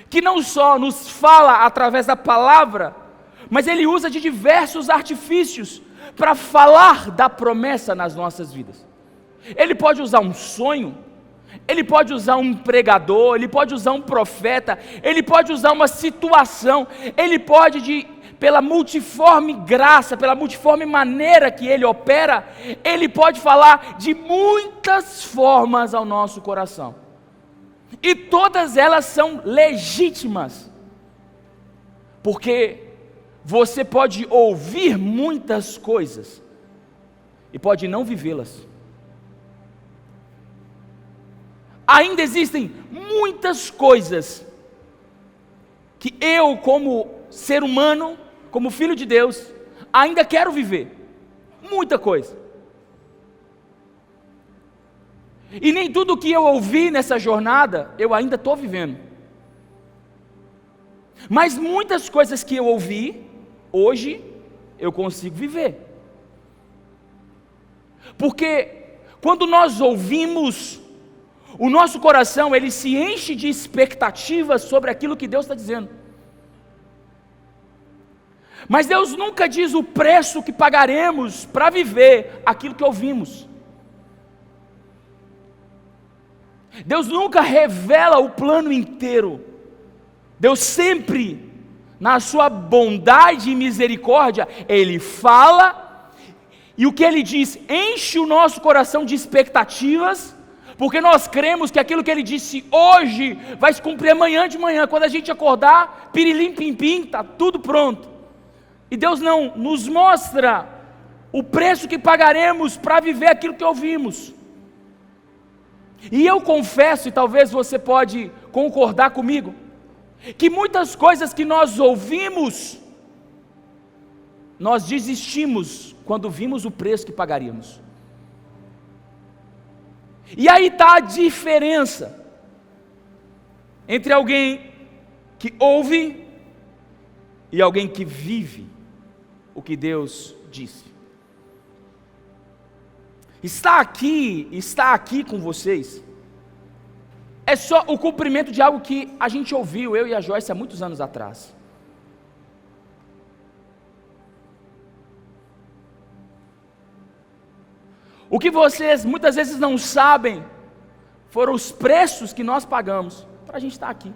que não só nos fala através da palavra, mas Ele usa de diversos artifícios para falar da promessa nas nossas vidas. Ele pode usar um sonho, Ele pode usar um pregador, Ele pode usar um profeta, Ele pode usar uma situação, Ele pode, pela multiforme graça, pela multiforme maneira que Ele opera, Ele pode falar de muitas formas ao nosso coração. E todas elas são legítimas, porque você pode ouvir muitas coisas e pode não vivê-las. Ainda existem muitas coisas que eu, como ser humano, como filho de Deus, ainda quero viver. Muita coisa. E nem tudo que eu ouvi nessa jornada, eu ainda estou vivendo. Mas muitas coisas que eu ouvi, hoje, eu consigo viver. Porque quando nós ouvimos, o nosso coração, ele se enche de expectativas sobre aquilo que Deus está dizendo. Mas Deus nunca diz o preço que pagaremos para viver aquilo que ouvimos. Deus nunca revela o plano inteiro. Deus sempre, na sua bondade e misericórdia, Ele fala, e o que Ele diz enche o nosso coração de expectativas, porque nós cremos que aquilo que Ele disse hoje vai se cumprir amanhã de manhã. Quando a gente acordar, pirilim pim pim, está tudo pronto. E Deus não nos mostra o preço que pagaremos para viver aquilo que ouvimos. E eu confesso, e talvez você pode concordar comigo, que muitas coisas que nós ouvimos, nós desistimos quando vimos o preço que pagaríamos. E aí está a diferença entre alguém que ouve e alguém que vive o que Deus disse. Está aqui com vocês, é só o cumprimento de algo que a gente ouviu, eu e a Joyce, há muitos anos atrás. O que vocês muitas vezes não sabem, foram os preços que nós pagamos, para a gente estar aqui.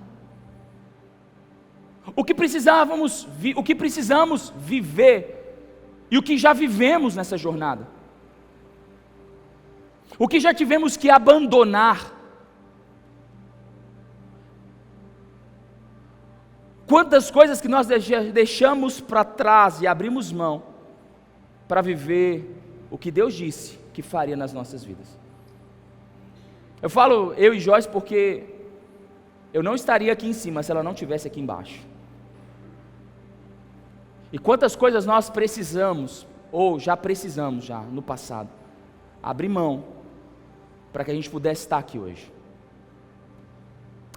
O que precisamos viver, e o que já vivemos nessa jornada. O que já tivemos que abandonar. Quantas coisas que nós deixamos para trás e abrimos mão para viver o que Deus disse que faria nas nossas vidas. Eu falo eu e Joyce porque eu não estaria aqui em cima se ela não estivesse aqui embaixo. E quantas coisas nós precisamos, ou já precisamos no passado, abrir mão para que a gente pudesse estar aqui hoje.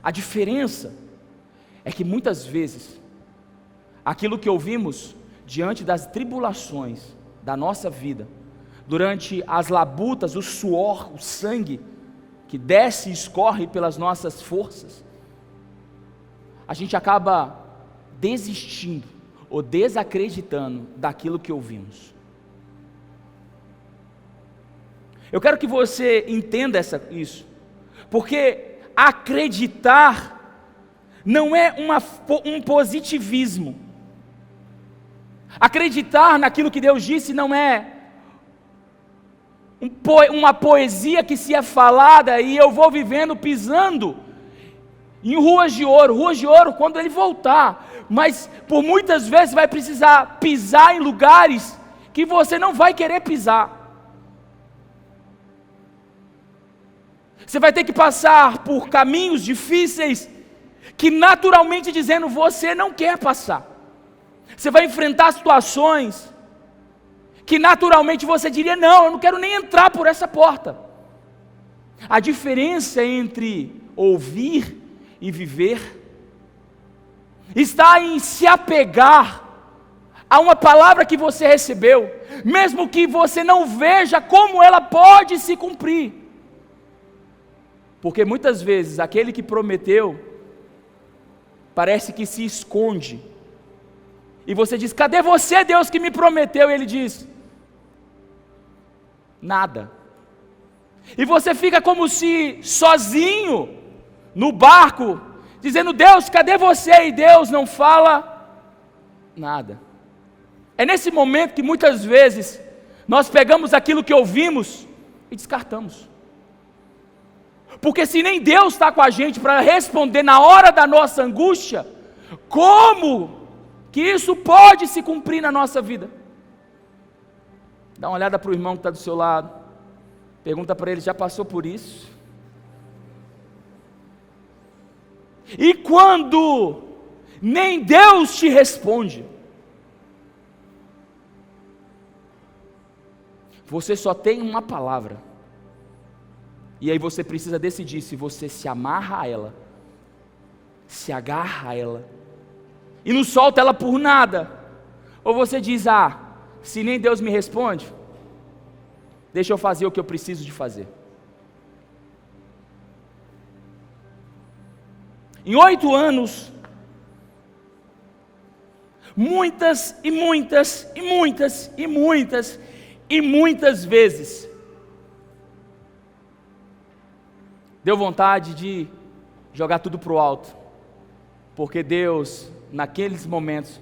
A diferença é que muitas vezes, aquilo que ouvimos diante das tribulações da nossa vida, durante as labutas, o suor, o sangue, que desce e escorre pelas nossas forças, a gente acaba desistindo, ou desacreditando daquilo que ouvimos. Eu quero que você entenda isso, porque acreditar não é um positivismo. Acreditar naquilo que Deus disse não é uma poesia que se é falada e eu vou vivendo pisando em ruas de ouro quando Ele voltar, mas por muitas vezes vai precisar pisar em lugares que você não vai querer pisar. Você vai ter que passar por caminhos difíceis que naturalmente dizendo você não quer passar. Você vai enfrentar situações que naturalmente você diria, não, eu não quero nem entrar por essa porta. A diferença entre ouvir e viver está em se apegar a uma palavra que você recebeu, mesmo que você não veja como ela pode se cumprir. Porque muitas vezes aquele que prometeu parece que se esconde. E você diz: cadê você, Deus, que me prometeu? E Ele diz: nada. E você fica como se sozinho no barco, dizendo: Deus, cadê você? E Deus não fala nada. É nesse momento que muitas vezes nós pegamos aquilo que ouvimos e descartamos. Porque se nem Deus está com a gente para responder na hora da nossa angústia, como que isso pode se cumprir na nossa vida? Dá uma olhada para o irmão que está do seu lado, pergunta para ele: já passou por isso? E quando nem Deus te responde, você só tem uma palavra, e aí você precisa decidir se você se amarra a ela, se agarra a ela, e não solta ela por nada, ou você diz: se nem Deus me responde, deixa eu fazer o que eu preciso de fazer. Em 8 anos, muitas e muitas e muitas e muitas e muitas vezes, deu vontade de jogar tudo para o alto, porque Deus, naqueles momentos,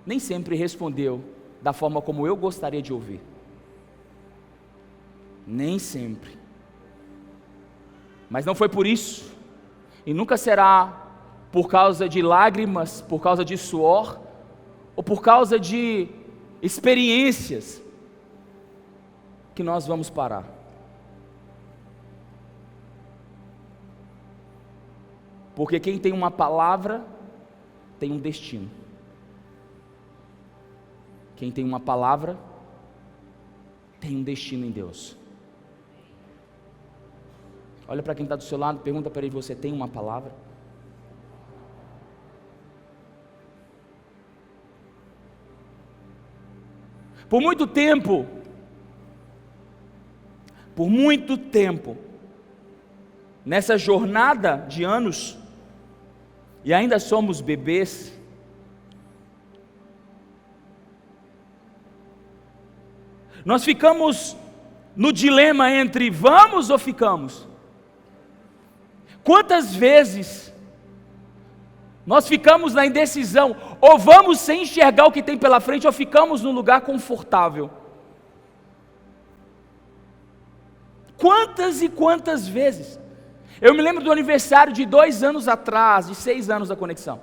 nem sempre respondeu da forma como eu gostaria de ouvir. Nem sempre. Mas não foi por isso, e nunca será por causa de lágrimas, por causa de suor, ou por causa de experiências, que nós vamos parar. Porque quem tem uma palavra, tem um destino. Quem tem uma palavra, tem um destino em Deus. Olha para quem está do seu lado, pergunta para ele: você tem uma palavra? Por muito tempo, nessa jornada de anos, e ainda somos bebês, nós ficamos no dilema entre vamos ou ficamos. Quantas vezes nós ficamos na indecisão, ou vamos sem enxergar o que tem pela frente, ou ficamos num lugar confortável. Quantas e quantas vezes. Eu me lembro do aniversário de 2 anos atrás, de 6 anos da Conexão.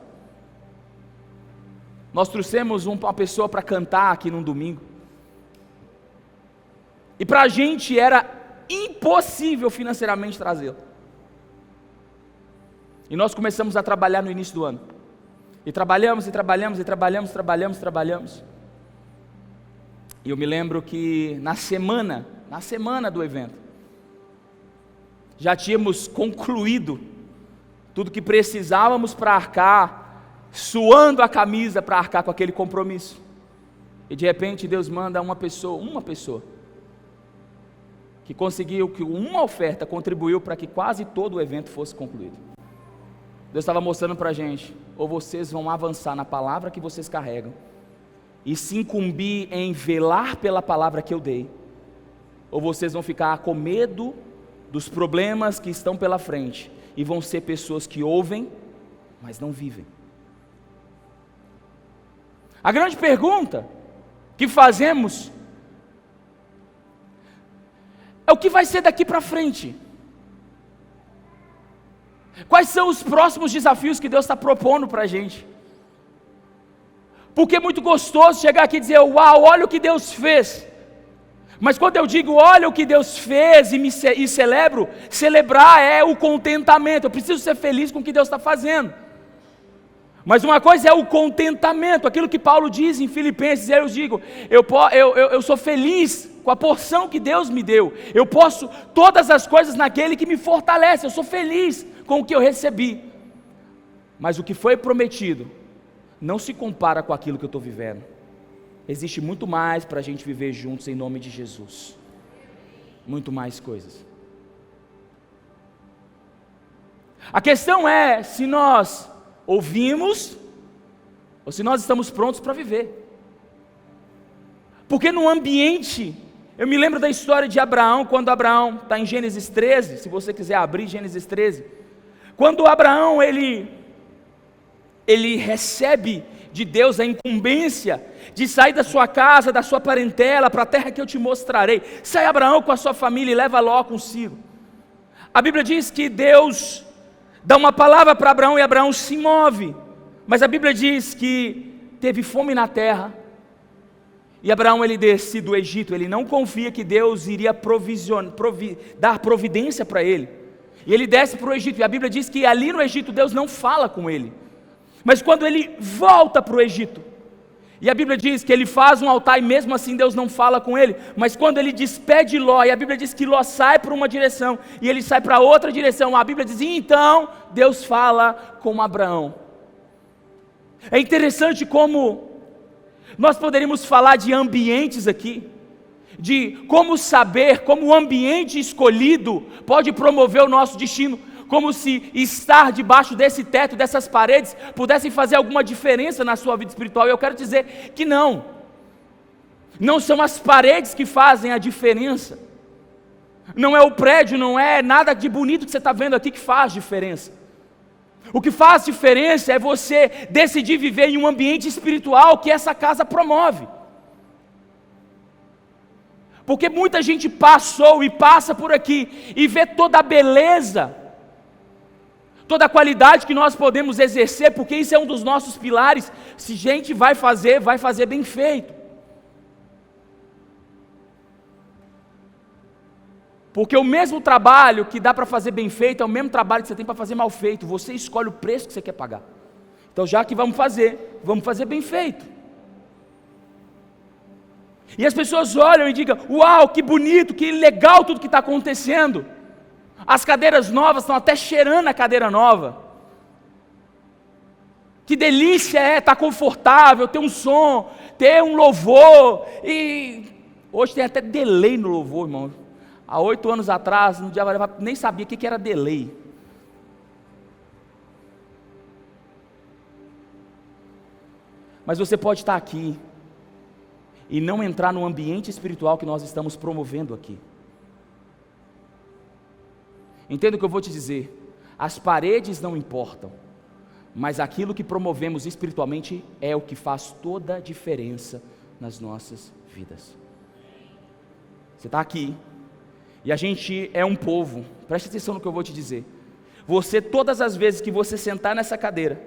Nós trouxemos uma pessoa para cantar aqui num domingo, e para a gente era impossível financeiramente trazê-lo. E nós começamos a trabalhar no início do ano, e trabalhamos, e eu me lembro que na semana do evento, já tínhamos concluído tudo que precisávamos para arcar, suando a camisa para arcar com aquele compromisso, e de repente Deus manda uma pessoa, que conseguiu, que uma oferta contribuiu para que quase todo o evento fosse concluído. Deus estava mostrando para a gente: ou vocês vão avançar na palavra que vocês carregam, e se incumbir em velar pela palavra que eu dei, ou vocês vão ficar com medo dos problemas que estão pela frente, e vão ser pessoas que ouvem, mas não vivem. A grande pergunta que fazemos é: o que vai ser daqui para frente? Quais são os próximos desafios que Deus está propondo para a gente? Porque é muito gostoso chegar aqui e dizer: uau, olha o que Deus fez. Mas quando eu digo olha o que Deus fez e celebro, celebrar é o contentamento. Eu preciso ser feliz com o que Deus está fazendo. Mas uma coisa é o contentamento, aquilo que Paulo diz em Filipenses. Eu digo, eu sou feliz com a porção que Deus me deu. Eu posso todas as coisas naquele que me fortalece. Eu sou feliz com o que eu recebi. Mas o que foi prometido não se compara com aquilo que eu estou vivendo. Existe muito mais para a gente viver juntos em nome de Jesus. Muito mais coisas. A questão é se nós ouvimos, ou se nós estamos prontos para viver. Porque no ambiente, eu me lembro da história de Abraão, quando Abraão, está em Gênesis 13, se você quiser abrir Gênesis 13, quando Abraão, ele recebe de Deus a incumbência de sair da sua casa, da sua parentela, para a terra que eu te mostrarei. Sai Abraão com a sua família e leva Ló consigo. A Bíblia diz que Deus dá uma palavra para Abraão e Abraão se move, mas a Bíblia diz que teve fome na terra, e Abraão ele desce do Egito, ele não confia que Deus iria dar providência para ele, e ele desce para o Egito, e a Bíblia diz que ali no Egito Deus não fala com ele, mas quando ele volta para o Egito, e a Bíblia diz que ele faz um altar e mesmo assim Deus não fala com ele, mas quando ele despede Ló, e a Bíblia diz que Ló sai para uma direção, e ele sai para outra direção, a Bíblia diz, e então Deus fala com Abraão. É interessante como nós poderíamos falar de ambientes aqui, de como saber, como o ambiente escolhido pode promover o nosso destino, como se estar debaixo desse teto, dessas paredes, pudessem fazer alguma diferença na sua vida espiritual. E eu quero dizer que não são as paredes que fazem a diferença, não é o prédio, não é nada de bonito que você está vendo aqui que faz diferença. O que faz diferença é você decidir viver em um ambiente espiritual que essa casa promove. Porque muita gente passou e passa por aqui e vê toda a beleza, toda a qualidade que nós podemos exercer, porque isso é um dos nossos pilares. Se gente vai fazer bem feito. Porque o mesmo trabalho que dá para fazer bem feito é o mesmo trabalho que você tem para fazer mal feito. Você escolhe o preço que você quer pagar. Então, já que vamos fazer bem feito. E as pessoas olham e digam, uau, que bonito, que legal tudo que está acontecendo. As cadeiras novas estão até cheirando a cadeira nova. Que delícia estar confortável, ter um som, ter um louvor. E hoje tem até delay no louvor, irmão. Há 8 anos atrás, no dia nem sabia o que era delay. Mas você pode estar aqui e não entrar no ambiente espiritual que nós estamos promovendo aqui. Entenda o que eu vou te dizer. As paredes não importam, mas aquilo que promovemos espiritualmente é o que faz toda a diferença nas nossas vidas. Você está aqui e a gente é um povo, preste atenção no que eu vou te dizer. Você, todas as vezes que você sentar nessa cadeira,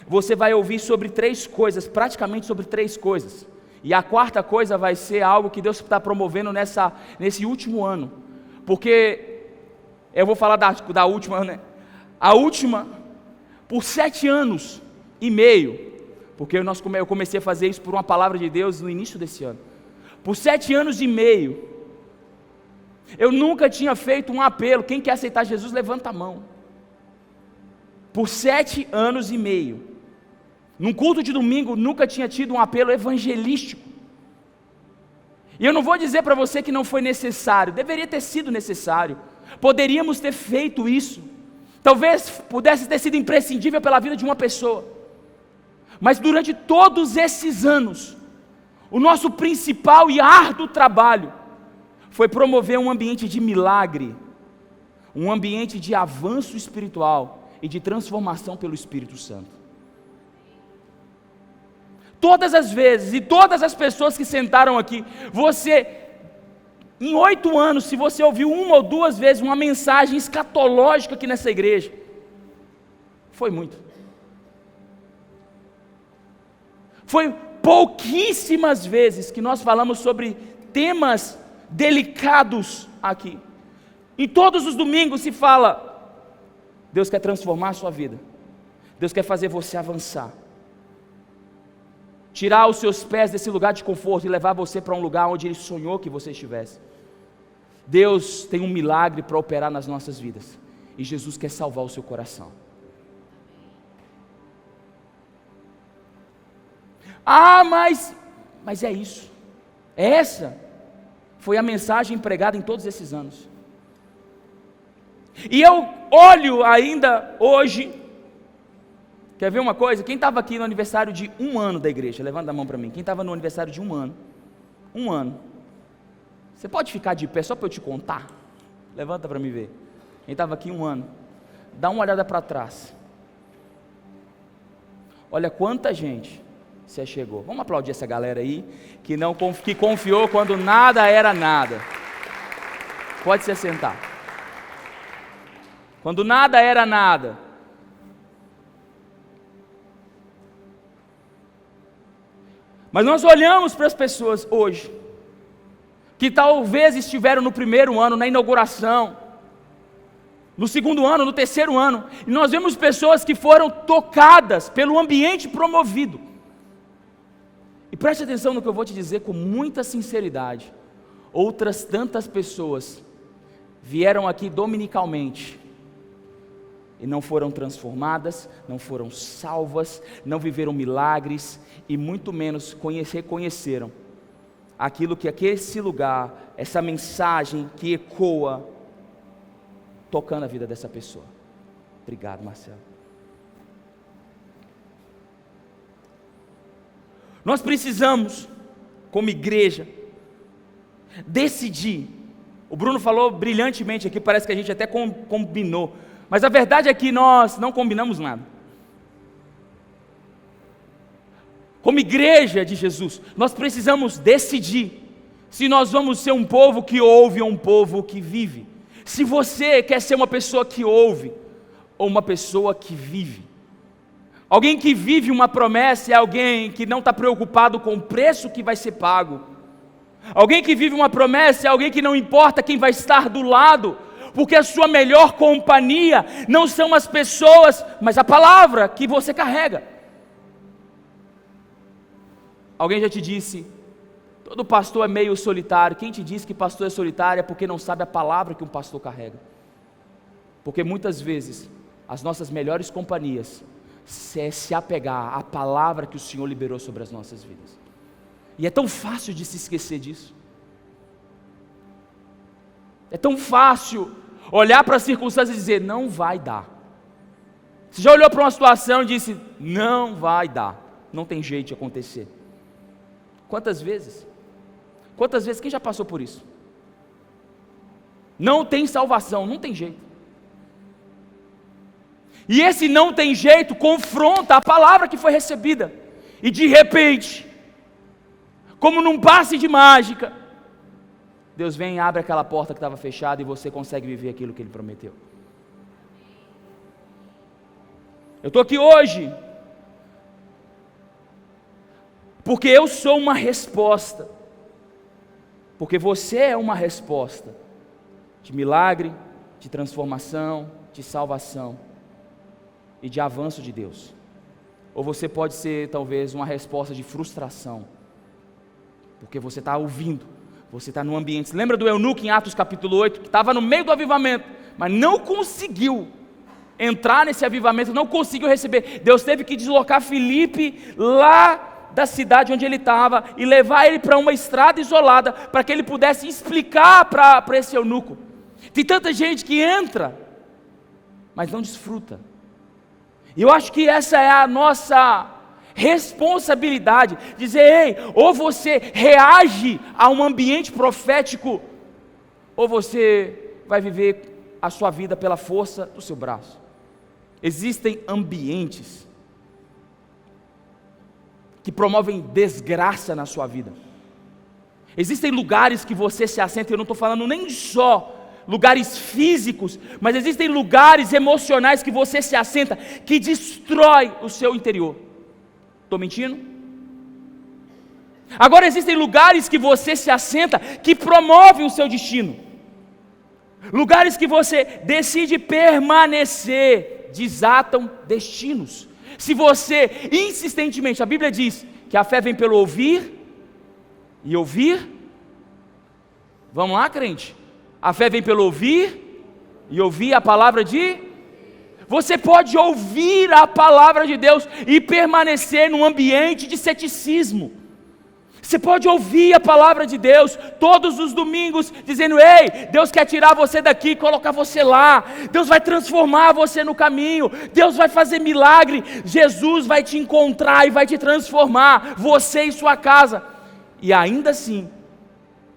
você vai ouvir sobre 3 coisas, praticamente sobre 3 coisas. E a 4ª coisa vai ser algo que Deus está promovendo nesse último ano. Porque, eu vou falar da última, né? A última, por 7 anos e meio, porque eu comecei a fazer isso por uma palavra de Deus no início desse ano. Por 7 anos e meio, eu nunca tinha feito um apelo. Quem quer aceitar Jesus, levanta a mão. Por 7 anos e meio, num culto de domingo, nunca tinha tido um apelo evangelístico. E eu não vou dizer para você que não foi necessário, deveria ter sido necessário, poderíamos ter feito isso, talvez pudesse ter sido imprescindível pela vida de uma pessoa, mas durante todos esses anos, o nosso principal e árduo trabalho foi promover um ambiente de milagre, um ambiente de avanço espiritual e de transformação pelo Espírito Santo. Todas as vezes e todas as pessoas que sentaram aqui, em 8 anos, se você ouviu 1 ou 2 vezes uma mensagem escatológica aqui nessa igreja, foi muito. Foi pouquíssimas vezes que nós falamos sobre temas delicados aqui. Em todos os domingos se fala, Deus quer transformar a sua vida, Deus quer fazer você avançar, tirar os seus pés desse lugar de conforto e levar você para um lugar onde Ele sonhou que você estivesse. Deus tem um milagre para operar nas nossas vidas, e Jesus quer salvar o seu coração. Mas é isso, essa foi a mensagem pregada em todos esses anos. E eu olho ainda hoje, Quer ver uma coisa? Quem estava aqui no aniversário de 1 ano da igreja? Levanta a mão para mim. Quem estava no aniversário de 1 ano? 1 ano. Você pode ficar de pé só para eu te contar? Levanta para me ver. Quem estava aqui 1 ano? Dá uma olhada para trás. Olha quanta gente se chegou. Vamos aplaudir essa galera aí, que confiou quando nada era nada. Pode se assentar. Quando nada era nada. Mas nós olhamos para as pessoas hoje, que talvez estiveram no 1º ano, na inauguração, no 2º ano, no 3º ano, e nós vemos pessoas que foram tocadas pelo ambiente promovido. E preste atenção no que eu vou te dizer com muita sinceridade. Outras tantas pessoas vieram aqui dominicalmente e não foram transformadas, não foram salvas, não viveram milagres e muito menos reconheceram aquilo que esse lugar, essa mensagem que ecoa, tocando a vida dessa pessoa. Obrigado, Marcelo. Nós precisamos, como igreja, decidir. O Bruno falou brilhantemente aqui, parece que a gente até combinou, mas a verdade é que nós não combinamos nada. Como igreja de Jesus, nós precisamos decidir se nós vamos ser um povo que ouve ou um povo que vive. Se você quer ser uma pessoa que ouve ou uma pessoa que vive. Alguém que vive uma promessa é alguém que não está preocupado com o preço que vai ser pago. Alguém que vive uma promessa é alguém que não importa quem vai estar do lado, porque a sua melhor companhia não são as pessoas, mas a palavra que você carrega. Alguém já te disse, todo pastor é meio solitário. Quem te disse que pastor é solitário é porque não sabe a palavra que um pastor carrega. Porque muitas vezes, as nossas melhores companhias é se apegar à palavra que o Senhor liberou sobre as nossas vidas. E é tão fácil de se esquecer disso. É tão fácil olhar para as circunstâncias e dizer, não vai dar. Você já olhou para uma situação e disse, não vai dar, não tem jeito de acontecer. Quantas vezes? Quantas vezes? Quem já passou por isso? Não tem salvação, não tem jeito. E esse não tem jeito confronta a palavra que foi recebida. E de repente, como num passe de mágica, Deus vem e abre aquela porta que estava fechada e você consegue viver aquilo que Ele prometeu. Eu estou aqui hoje porque eu sou uma resposta, porque você é uma resposta de milagre, de transformação, de salvação e de avanço de Deus. Ou você pode ser talvez uma resposta de frustração, porque você está ouvindo, você está no ambiente. Você lembra do eunuco em Atos capítulo 8, que estava no meio do avivamento, mas não conseguiu entrar nesse avivamento, não conseguiu receber. Deus teve que deslocar Filipe lá da cidade onde ele estava e levar ele para uma estrada isolada, para que ele pudesse explicar para esse eunuco. Tem tanta gente que entra, mas não desfruta. E eu acho que essa é a nossa responsabilidade, dizer, ei, ou você reage a um ambiente profético, ou você vai viver a sua vida pela força do seu braço. Existem ambientes que promovem desgraça na sua vida. Existem lugares que você se assenta, eu não estou falando nem só lugares físicos, mas existem lugares emocionais que você se assenta, que destrói o seu interior. Estou mentindo? Agora existem lugares que você se assenta, que promovem o seu destino. Lugares que você decide permanecer, desatam destinos. Se você insistentemente, a Bíblia diz que a fé vem pelo ouvir, e ouvir, vamos lá, crente? A fé vem pelo ouvir, e ouvir a palavra de... Você pode ouvir a palavra de Deus e permanecer num ambiente de ceticismo. Você pode ouvir a palavra de Deus todos os domingos, dizendo: ei, Deus quer tirar você daqui e colocar você lá. Deus vai transformar você no caminho. Deus vai fazer milagre. Jesus vai te encontrar e vai te transformar, você e sua casa. E ainda assim,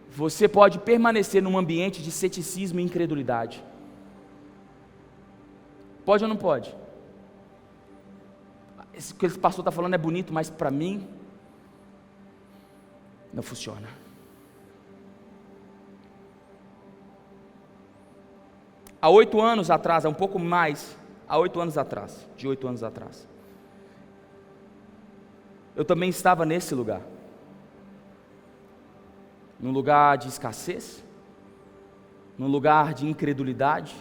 você pode permanecer num ambiente de ceticismo e incredulidade. Pode ou não pode? Isso que esse pastor está falando é bonito, mas para mim não funciona. Há 8 anos atrás, um pouco mais, há 8 anos atrás, de 8 anos atrás, eu também estava nesse lugar, num lugar de escassez, num lugar de incredulidade.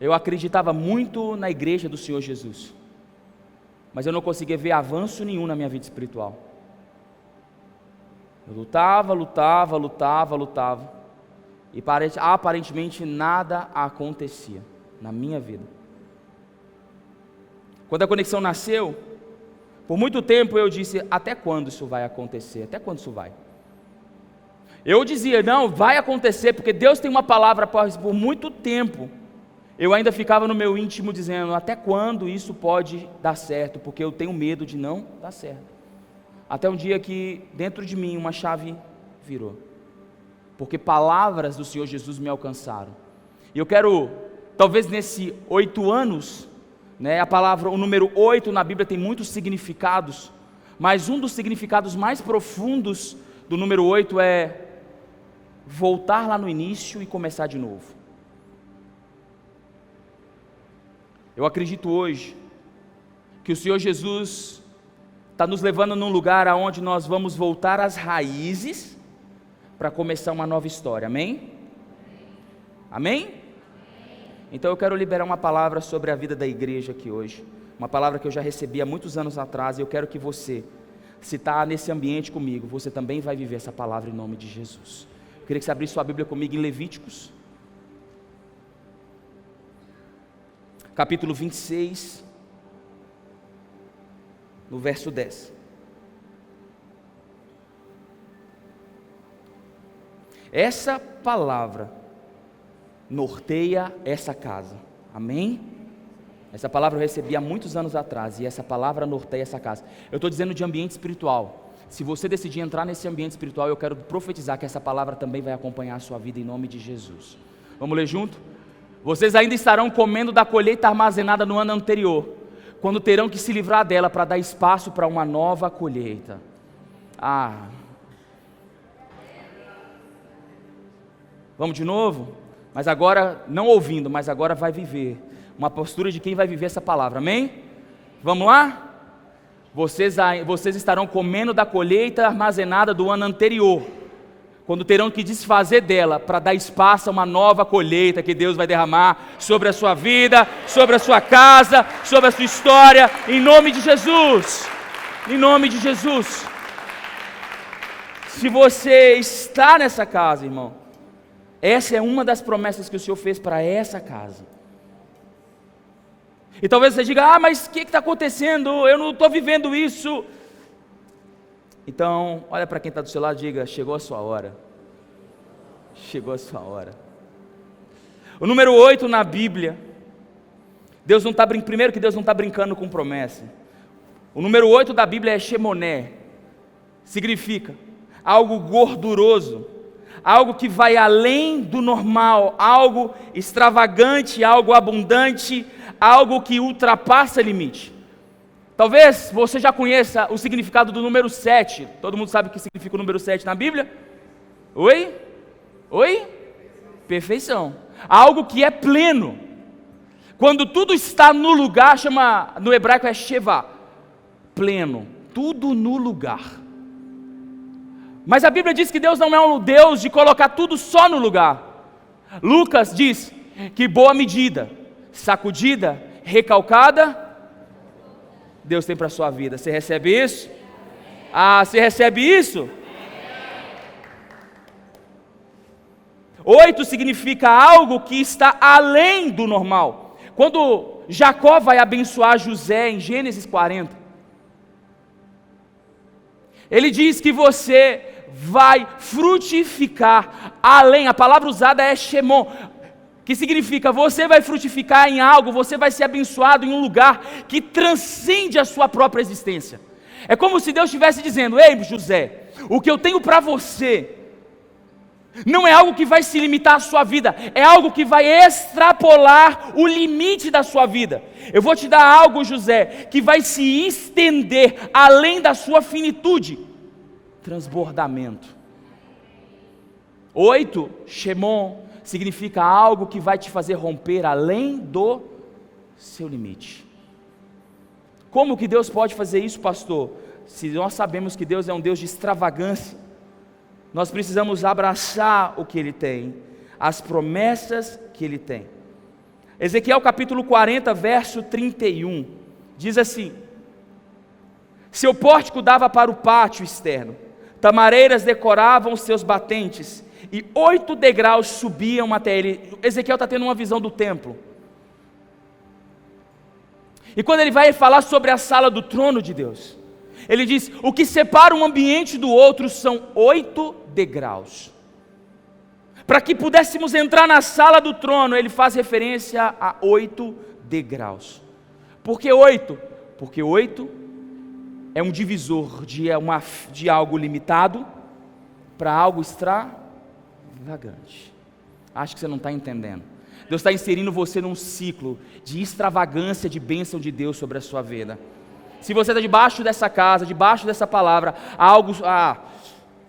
Eu acreditava muito na igreja do Senhor Jesus, mas eu não conseguia ver avanço nenhum na minha vida espiritual. Eu lutava, e aparentemente nada acontecia na minha vida. Quando a conexão nasceu, por muito tempo eu disse: até quando isso vai acontecer? Até quando isso vai? Eu dizia: não, vai acontecer, porque Deus tem uma palavra para isso. Por muito tempo eu ainda ficava no meu íntimo dizendo: até quando isso pode dar certo? Porque eu tenho medo de não dar certo. Até um dia que dentro de mim uma chave virou, porque palavras do Senhor Jesus me alcançaram. E eu quero, talvez nesse 8 anos, a palavra, o número 8 na Bíblia tem muitos significados, mas um dos significados mais profundos do número 8 é voltar lá no início e começar de novo. Eu acredito hoje que o Senhor Jesus está nos levando num lugar onde nós vamos voltar às raízes para começar uma nova história, amém? Amém? Então eu quero liberar uma palavra sobre a vida da igreja aqui hoje, uma palavra que eu já recebi há muitos anos atrás, e eu quero que você, se está nesse ambiente comigo, você também vai viver essa palavra em nome de Jesus. Eu queria que você abrisse sua Bíblia comigo em Levíticos, capítulo 26, no verso 10. Essa palavra norteia essa casa, amém? Essa palavra eu recebi há muitos anos atrás, e essa palavra norteia essa casa. Eu estou dizendo de ambiente espiritual. Se você decidir entrar nesse ambiente espiritual, eu quero profetizar que essa palavra também vai acompanhar a sua vida em nome de Jesus. Vamos ler junto? Vocês ainda estarão comendo da colheita armazenada no ano anterior, quando terão que se livrar dela para dar espaço para uma nova colheita. Vamos de novo? Mas agora, não ouvindo, mas agora vai viver. Uma postura de quem vai viver essa palavra, amém? Vamos lá? Vocês estarão comendo da colheita armazenada do ano anterior, quando terão que desfazer dela para dar espaço a uma nova colheita que Deus vai derramar sobre a sua vida, sobre a sua casa, sobre a sua história, em nome de Jesus. Em nome de Jesus. Se você está nessa casa, irmão, essa é uma das promessas que o Senhor fez para essa casa. E talvez você diga: mas o que está acontecendo? Eu não estou vivendo isso. Então, olha para quem está do seu lado e diga: chegou a sua hora. Chegou a sua hora. O número 8 na Bíblia, primeiro que Deus não está brincando com promessa. O número 8 da Bíblia é Shemoné. Significa algo gorduroso, algo que vai além do normal, algo extravagante, algo abundante, algo que ultrapassa limite. Talvez você já conheça o significado do número 7. Todo mundo sabe o que significa o número 7 na Bíblia? Oi? Perfeição. Algo que é pleno. Quando tudo está no lugar, no hebraico é sheva, pleno, tudo no lugar. Mas a Bíblia diz que Deus não é um Deus de colocar tudo só no lugar. Lucas diz que boa medida, sacudida, recalcada, Deus tem para a sua vida. Você recebe isso? Você recebe isso? 8 significa algo que está além do normal. Quando Jacó vai abençoar José em Gênesis 40, Ele diz que você vai frutificar além, a palavra usada é shemon, que significa você vai frutificar em algo, você vai ser abençoado em um lugar que transcende a sua própria existência. É como se Deus estivesse dizendo: ei José, o que eu tenho para você não é algo que vai se limitar à sua vida, é algo que vai extrapolar o limite da sua vida. Eu vou te dar algo, José, que vai se estender além da sua finitude. Transbordamento. 8, shemon, significa algo que vai te fazer romper além do seu limite. Como que Deus pode fazer isso, pastor? Se nós sabemos que Deus é um Deus de extravagância, nós precisamos abraçar o que Ele tem, as promessas que Ele tem. Ezequiel capítulo 40, verso 31, diz assim: seu pórtico dava para o pátio externo, tamareiras decoravam os seus batentes, e 8 degraus subiam até ele. Ezequiel está tendo uma visão do templo. E quando ele vai falar sobre a sala do trono de Deus, ele diz: o que separa um ambiente do outro são 8 degraus. Para que pudéssemos entrar na sala do trono, ele faz referência a 8 degraus. Por que 8? Porque 8 é um divisor de algo limitado para algo extravagante. Acho que você não está entendendo. Deus está inserindo você num ciclo de extravagância, de bênção de Deus sobre a sua vida. Se você está debaixo dessa casa, debaixo dessa palavra,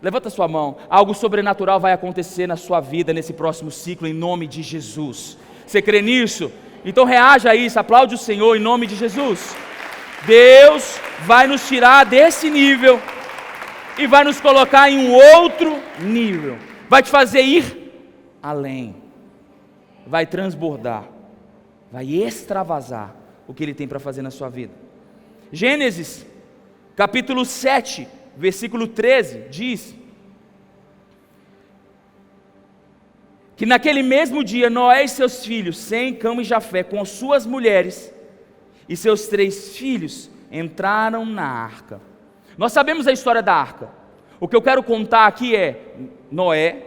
levanta sua mão, algo sobrenatural vai acontecer na sua vida nesse próximo ciclo, em nome de Jesus. Você crê nisso? Então reaja a isso, aplaude o Senhor em nome de Jesus. Deus vai nos tirar desse nível e vai nos colocar em um outro nível. Vai te fazer ir além, vai transbordar, vai extravasar o que Ele tem para fazer na sua vida. Gênesis capítulo 7, versículo 13, diz que naquele mesmo dia Noé e seus filhos, Sem, Cão e Jafé, com as suas mulheres e seus 3 filhos, entraram na arca. Nós sabemos a história da arca. O que eu quero contar aqui é Noé,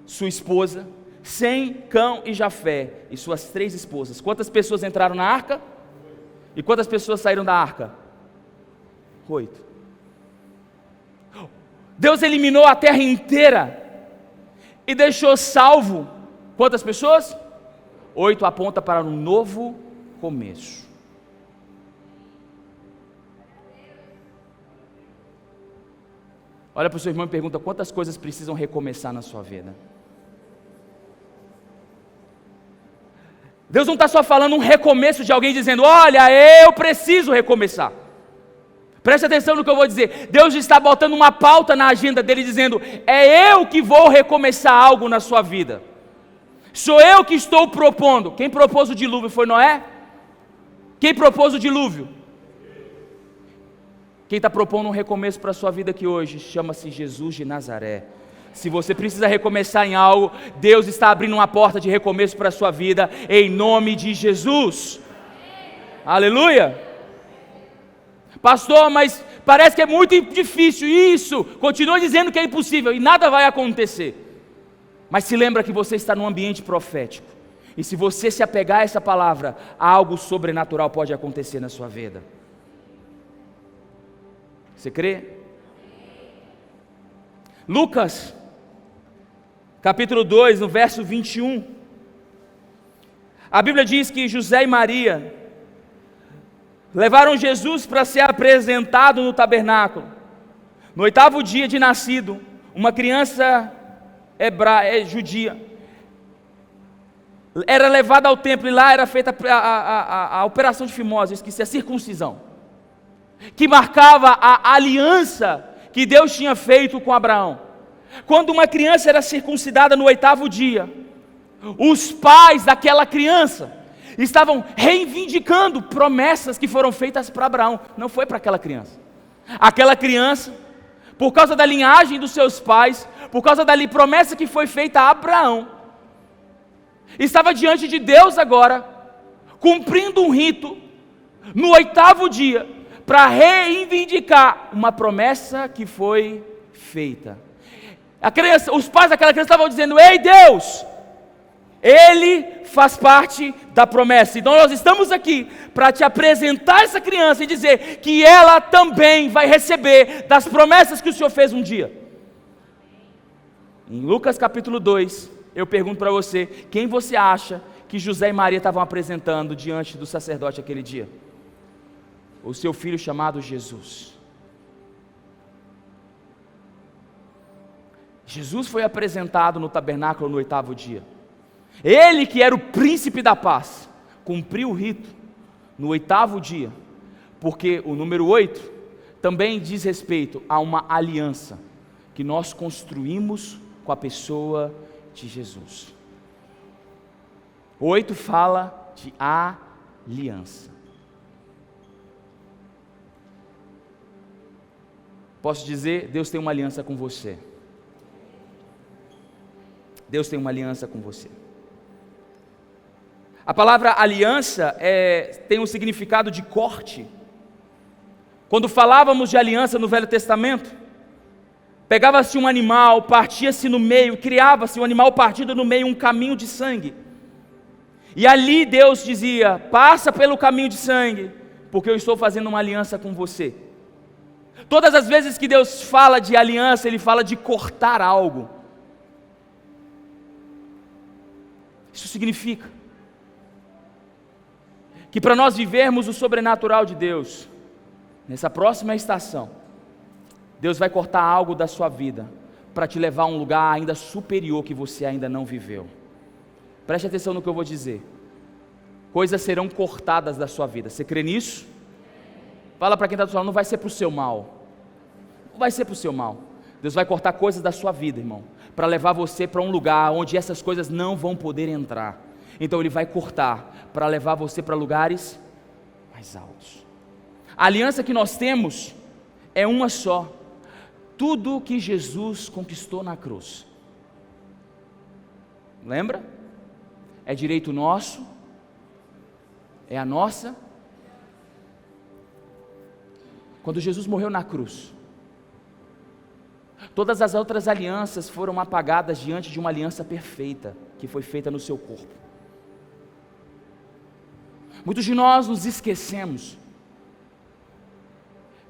sua esposa, Sem, Cão e Jafé e suas 3 esposas. Quantas pessoas entraram na arca? E quantas pessoas saíram da arca? 8. Deus eliminou a terra inteira e deixou salvo quantas pessoas? 8 aponta para um novo começo. Olha para o seu irmão e pergunta: quantas coisas precisam recomeçar na sua vida? Deus não está só falando um recomeço de alguém dizendo: olha, eu preciso recomeçar. Preste atenção no que eu vou dizer. Deus está botando uma pauta na agenda dele dizendo: é eu que vou recomeçar algo na sua vida. Sou eu que estou propondo. Quem propôs o dilúvio foi Noé? Quem propôs o dilúvio? Quem está propondo um recomeço para a sua vida aqui hoje chama-se Jesus de Nazaré. Se você precisa recomeçar em algo, Deus está abrindo uma porta de recomeço para a sua vida, em nome de Jesus. Aleluia. Pastor, mas parece que é muito difícil. Isso, continua dizendo que é impossível e nada vai acontecer. Mas se lembra que você está num ambiente profético, e se você se apegar a essa palavra, algo sobrenatural pode acontecer na sua vida. Você crê? Lucas capítulo 2, no verso 21, a Bíblia diz que José e Maria levaram Jesus para ser apresentado no tabernáculo. No 8º dia de nascido, uma criança judia era levada ao templo, e lá era feita a operação de fimose, esqueci, a circuncisão, que marcava a aliança que Deus tinha feito com Abraão. Quando uma criança era circuncidada no 8º dia, os pais daquela criança estavam reivindicando promessas que foram feitas para Abraão. Não foi para aquela criança. Aquela criança, por causa da linhagem dos seus pais, por causa da promessa que foi feita a Abraão, estava diante de Deus agora, cumprindo um rito, no 8º dia, para reivindicar uma promessa que foi feita. Os pais daquela criança estavam dizendo: ei Deus, Ele faz parte da promessa. Então nós estamos aqui para te apresentar essa criança e dizer que ela também vai receber das promessas que o Senhor fez um dia. Em Lucas capítulo 2, eu pergunto para você: quem você acha que José e Maria estavam apresentando diante do sacerdote aquele dia? O seu filho chamado Jesus. Jesus foi apresentado no tabernáculo no 8º dia. Ele, que era o príncipe da paz, cumpriu o rito no 8º dia, porque o número 8 também diz respeito a uma aliança que nós construímos com a pessoa de Jesus. 8 fala de aliança. Posso dizer, Deus tem uma aliança com você. Deus tem uma aliança com você. A palavra aliança tem um significado de corte. Quando falávamos de aliança no Velho Testamento, pegava-se um animal, partia-se no meio, criava-se um animal partido no meio, um caminho de sangue. E ali Deus dizia: passa pelo caminho de sangue, porque eu estou fazendo uma aliança com você. Todas as vezes que Deus fala de aliança, Ele fala de cortar algo. Isso significa que para nós vivermos o sobrenatural de Deus, nessa próxima estação, Deus vai cortar algo da sua vida, para te levar a um lugar ainda superior que você ainda não viveu. Preste atenção no que eu vou dizer. Coisas serão cortadas da sua vida. Você crê nisso? Fala para quem está do seu lado: não vai ser para o seu mal. Não vai ser para o seu mal. Deus vai cortar coisas da sua vida, irmão, para levar você para um lugar onde essas coisas não vão poder entrar. Então Ele vai cortar para levar você para lugares mais altos. A aliança que nós temos é uma só. Tudo que Jesus conquistou na cruz, lembra? É direito nosso, é a nossa. Quando Jesus morreu na cruz, todas as outras alianças foram apagadas diante de uma aliança perfeita, que foi feita no seu corpo. Muitos de nós nos esquecemos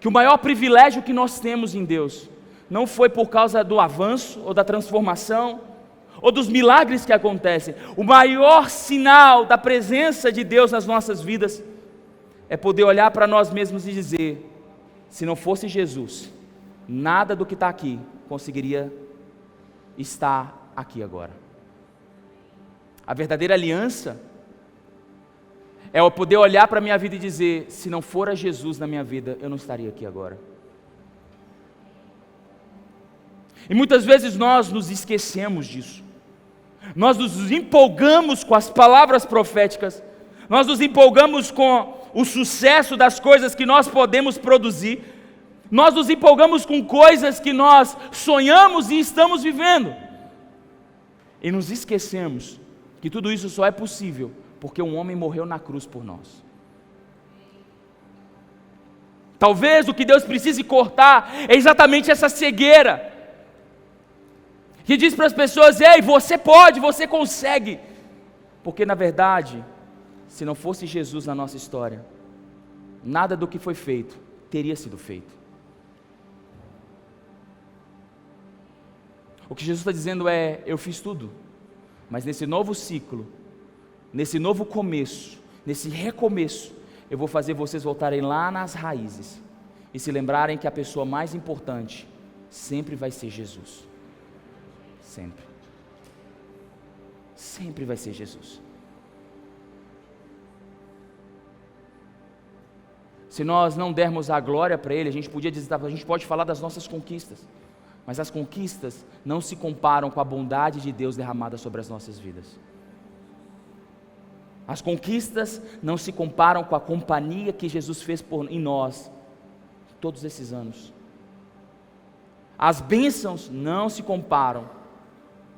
que o maior privilégio que nós temos em Deus não foi por causa do avanço ou da transformação ou dos milagres que acontecem. O maior sinal da presença de Deus nas nossas vidas é poder olhar para nós mesmos e dizer: se não fosse Jesus, nada do que está aqui conseguiria estar aqui agora. A verdadeira aliança é eu poder olhar para a minha vida e dizer: se não fora Jesus na minha vida, eu não estaria aqui agora. E muitas vezes nós nos esquecemos disso. Nós nos empolgamos com as palavras proféticas, nós nos empolgamos com o sucesso das coisas que nós podemos produzir, nós nos empolgamos com coisas que nós sonhamos e estamos vivendo, e nos esquecemos que tudo isso só é possível porque um homem morreu na cruz por nós. Talvez o que Deus precise cortar é exatamente essa cegueira, que diz para as pessoas: ei, você pode, você consegue, porque na verdade, se não fosse Jesus na nossa história, nada do que foi feito teria sido feito. O que Jesus está dizendo é: eu fiz tudo, mas nesse novo ciclo, nesse novo começo, nesse recomeço, eu vou fazer vocês voltarem lá nas raízes e se lembrarem que a pessoa mais importante sempre vai ser Jesus. Sempre. Sempre vai ser Jesus. Se nós não dermos a glória para Ele, a gente pode falar das nossas conquistas, mas as conquistas não se comparam com a bondade de Deus derramada sobre as nossas vidas. As conquistas não se comparam com a companhia que Jesus fez em nós todos esses anos. As bênçãos não se comparam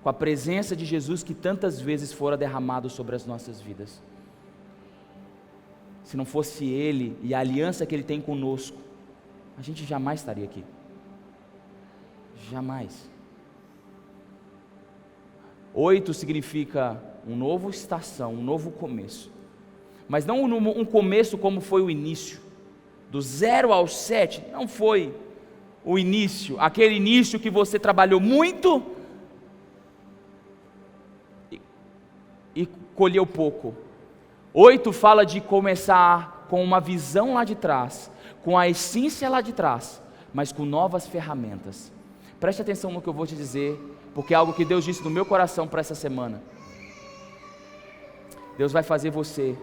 com a presença de Jesus que tantas vezes fora derramado sobre as nossas vidas. se não fosse Ele e a aliança que Ele tem conosco, a gente jamais estaria aqui. Jamais. 8 significa uma nova estação, um novo começo. Mas não um começo como foi o início. Do 0 ao 7, não foi o início, aquele início que você trabalhou muito e colheu pouco. 8 fala de começar com uma visão lá de trás, com a essência lá de trás, mas com novas ferramentas. Preste atenção no que eu vou te dizer, porque é algo que Deus disse no meu coração para essa semana. Deus vai fazer você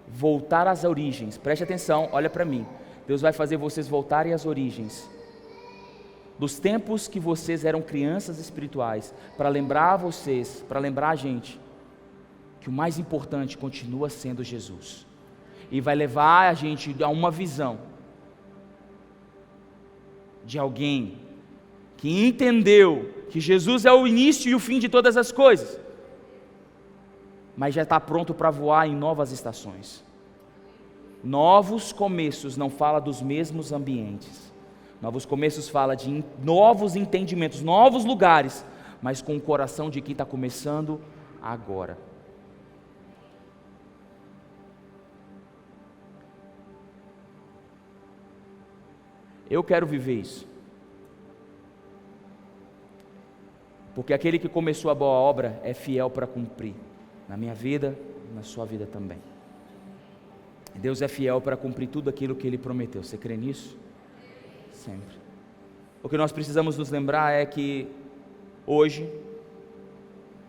voltar às origens. Preste atenção, olha para mim. Deus vai fazer vocês voltarem às origens dos tempos que vocês eram crianças espirituais, para lembrar vocês, para lembrar a gente, que o mais importante continua sendo Jesus, e vai levar a gente a uma visão de alguém que entendeu que Jesus é o início e o fim de todas as coisas, mas já está pronto para voar em novas estações. Novos começos não fala dos mesmos ambientes. Novos começos fala de novos entendimentos, novos lugares, mas com o coração de quem está começando agora. Eu quero viver isso. Porque aquele que começou a boa obra é fiel para cumprir. Na minha vida, na sua vida também. Deus é fiel para cumprir tudo aquilo que Ele prometeu. Você crê nisso? Sempre. O que nós precisamos nos lembrar é que hoje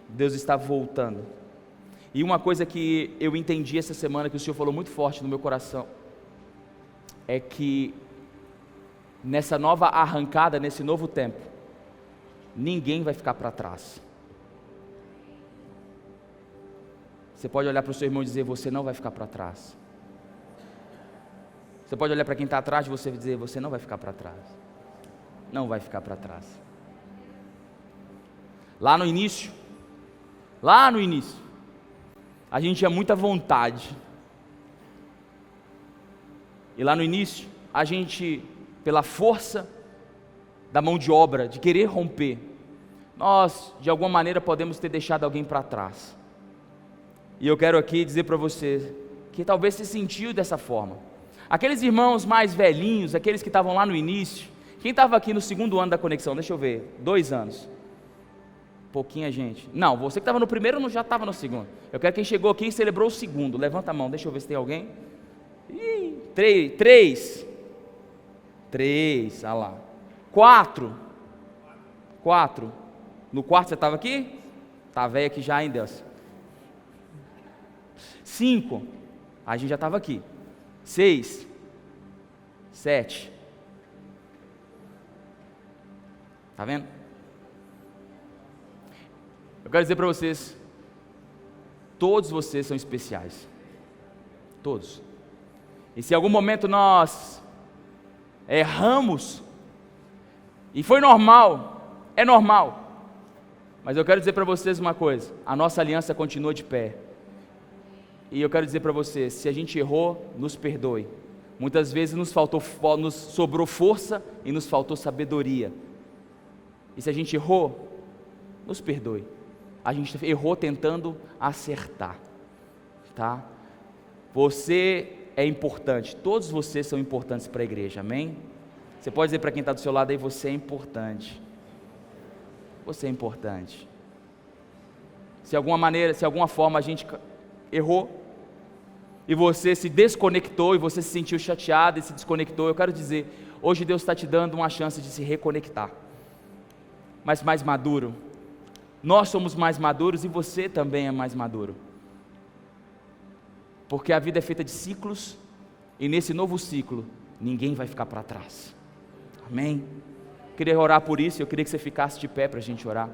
Deus está voltando. E uma coisa que eu entendi essa semana, que o Senhor falou muito forte no meu coração, é que nessa nova arrancada, nesse novo tempo, ninguém vai ficar para trás. Você pode olhar para o seu irmão e dizer: você não vai ficar para trás. Você pode olhar para quem está atrás de você e dizer: você não vai ficar para trás. Não vai ficar para trás. Lá no início, a gente tinha muita vontade. E lá no início, a gente, pela força da mão de obra, de querer romper, nós, de alguma maneira, podemos ter deixado alguém para trás. E eu quero aqui dizer para você, que talvez se sentiu dessa forma. Aqueles irmãos mais velhinhos, aqueles que estavam lá no início, quem estava aqui no segundo ano da conexão? Deixa eu ver, 2 anos. Pouquinha gente. Não, você que estava no primeiro não já estava no segundo. Eu quero quem chegou aqui e celebrou o segundo. Levanta a mão, deixa eu ver se tem alguém. Ih, 3, olha lá. 4. No quarto você estava aqui? Tá velho aqui já, hein, Deus? 5, a gente já estava aqui. 6, 7. Tá vendo? Eu quero dizer para vocês, todos vocês são especiais. Todos. E se em algum momento nós erramos, e foi normal, é normal, mas eu quero dizer para vocês uma coisa: a nossa aliança continua de pé. E eu quero dizer para vocês, se a gente errou, nos perdoe. Muitas vezes nos sobrou força e nos faltou sabedoria. E se a gente errou, nos perdoe. A gente errou tentando acertar, tá? Você é importante, todos vocês são importantes para a igreja, amém? Você pode dizer para quem está do seu lado aí: você é importante. Você é importante. Se de alguma forma a gente errou, e você se desconectou, e você se sentiu chateado e se desconectou, eu quero dizer, hoje Deus está te dando uma chance de se reconectar, mas mais maduro. Nós somos mais maduros e você também é mais maduro, porque a vida é feita de ciclos, e nesse novo ciclo, ninguém vai ficar para trás, amém? Eu queria orar por isso, eu queria que você ficasse de pé para a gente orar.